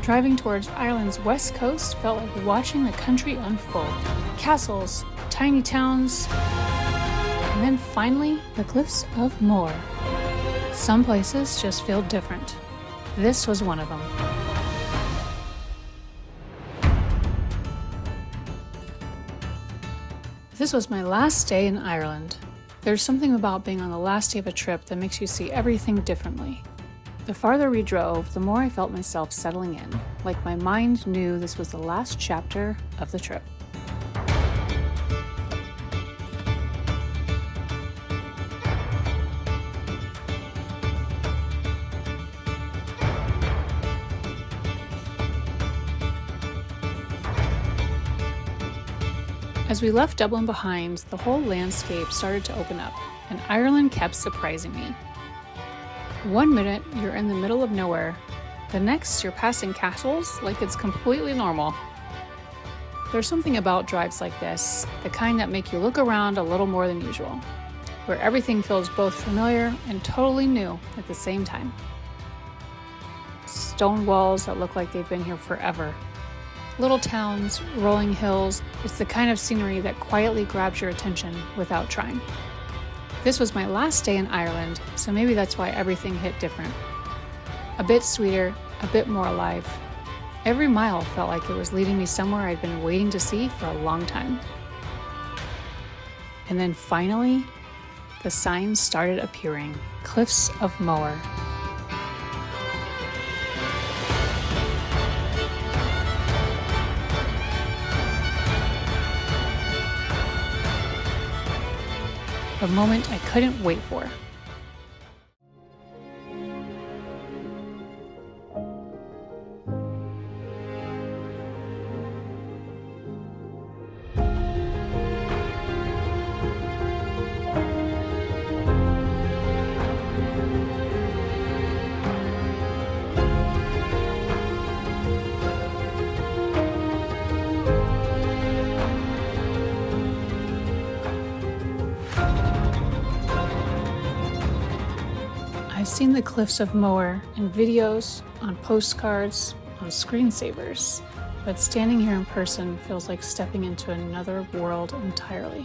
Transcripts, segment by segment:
Driving towards Ireland's west coast felt like watching the country unfold. Castles, tiny towns, and then finally, the Cliffs of Moher. Some places just feel different. This was one of them. This was my last day in Ireland. There's something about being on the last day of a trip that makes you see everything differently. The farther we drove, the more I felt myself settling in, like my mind knew this was the last chapter of the trip. As we left Dublin behind, the whole landscape started to open up, and Ireland kept surprising me. One minute, you're in the middle of nowhere. The next, you're passing castles like it's completely normal. There's something about drives like this, the kind that make you look around a little more than usual, where everything feels both familiar and totally new at the same time. Stone walls that look like they've been here forever. Little towns, rolling hills, it's the kind of scenery that quietly grabs your attention without trying. This was my last day in Ireland, so maybe that's why everything hit different. A bit sweeter, a bit more alive. Every mile felt like it was leading me somewhere I'd been waiting to see for a long time. And then finally, the signs started appearing. Cliffs of Moher. A moment I couldn't wait for. I've seen the Cliffs of Moher in videos, on postcards, on screensavers, but standing here in person feels like stepping into another world entirely.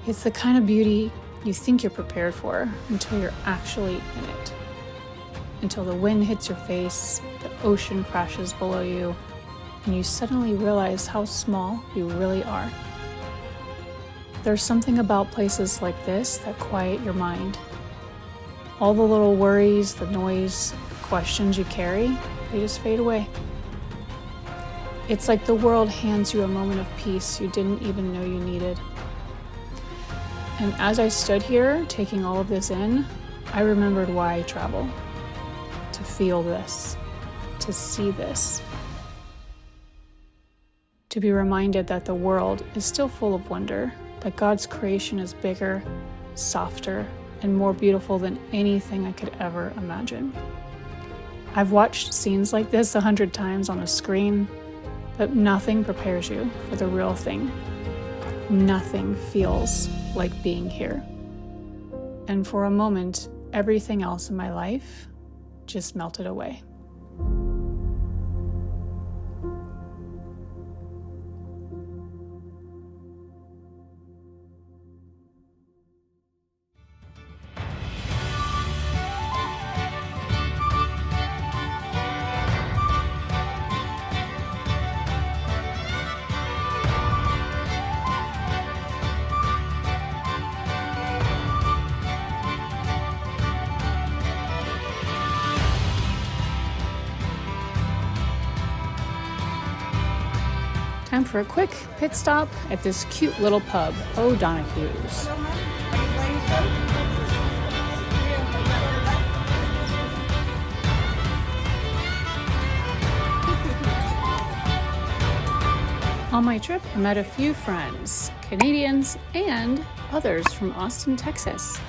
It's the kind of beauty you think you're prepared for until you're actually in it. Until the wind hits your face, the ocean crashes below you, and you suddenly realize how small you really are. There's something about places like this that quiet your mind. All the little worries, the noise, the questions you carry, they just fade away. It's like the world hands you a moment of peace you didn't even know you needed. And as I stood here, taking all of this in, I remembered why I travel. To feel this, to see this. To be reminded that the world is still full of wonder, that God's creation is bigger, softer, and more beautiful than anything I could ever imagine. I've watched scenes like this 100 times on a screen, but nothing prepares you for the real thing. Nothing feels like being here. And for a moment, everything else in my life just melted away. Time for a quick pit stop at this cute little pub, O'Donoghue's. On my trip, I met a few friends, Canadians and others from Austin, Texas.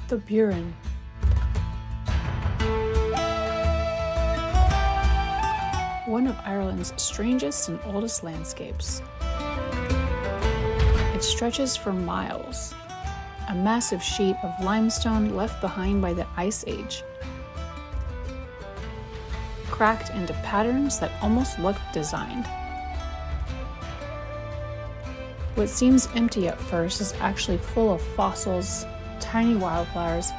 the Burren. One of Ireland's strangest and oldest landscapes. It stretches for miles, a massive sheet of limestone left behind by the Ice Age, cracked into patterns that almost look designed. What seems empty at first is actually full of fossils, tiny wildflowers,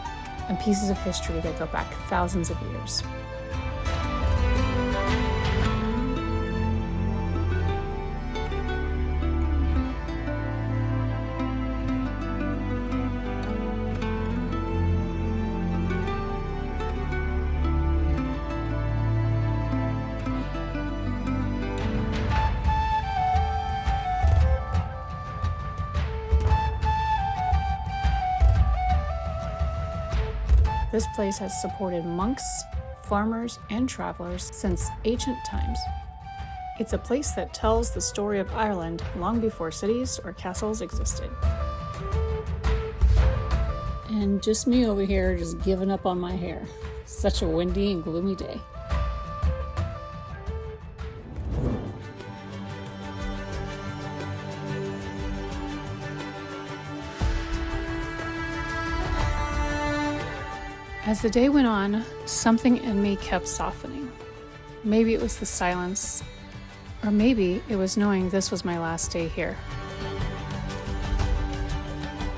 and pieces of history that go back thousands of years. This place has supported monks, farmers, and travelers since ancient times. It's a place that tells the story of Ireland long before cities or castles existed. And just me over here just giving up on my hair. Such a windy and gloomy day. As the day went on, something in me kept softening. Maybe it was the silence, or maybe it was knowing this was my last day here.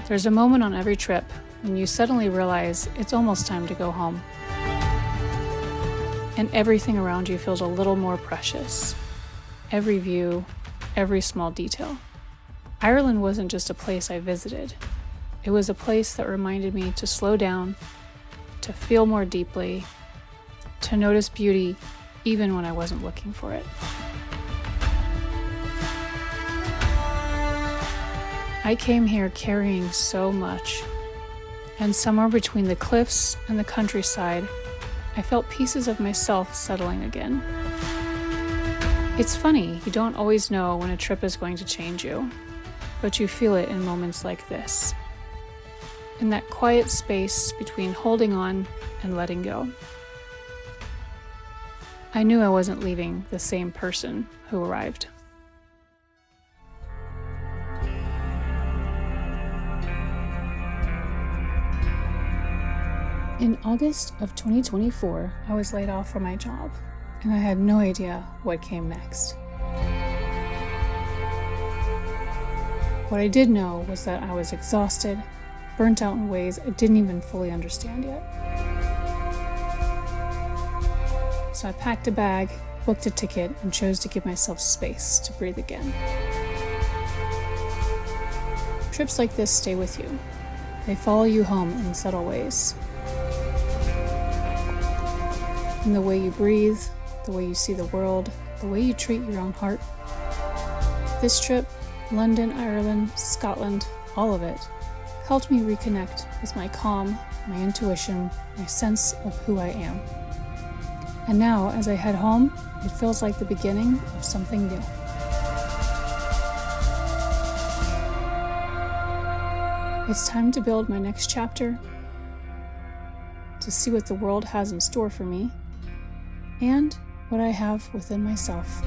There's a moment on every trip when you suddenly realize it's almost time to go home. And everything around you feels a little more precious. Every view, every small detail. Ireland wasn't just a place I visited. It was a place that reminded me to slow down, to feel more deeply, to notice beauty even when I wasn't looking for it. I came here carrying so much, and somewhere between the cliffs and the countryside, I felt pieces of myself settling again. It's funny, you don't always know when a trip is going to change you, but you feel it in moments like this. In that quiet space between holding on and letting go. I knew I wasn't leaving the same person who arrived. In August of 2024, I was laid off from my job, and I had no idea what came next. What I did know was that I was exhausted, burnt out in ways I didn't even fully understand yet. So I packed a bag, booked a ticket, and chose to give myself space to breathe again. Trips like this stay with you. They follow you home in subtle ways. In the way you breathe, the way you see the world, the way you treat your own heart. This trip, London, Ireland, Scotland, all of it, helped me reconnect with my calm, my intuition, my sense of who I am. And now, as I head home, it feels like the beginning of something new. It's time to build my next chapter, to see what the world has in store for me, and what I have within myself.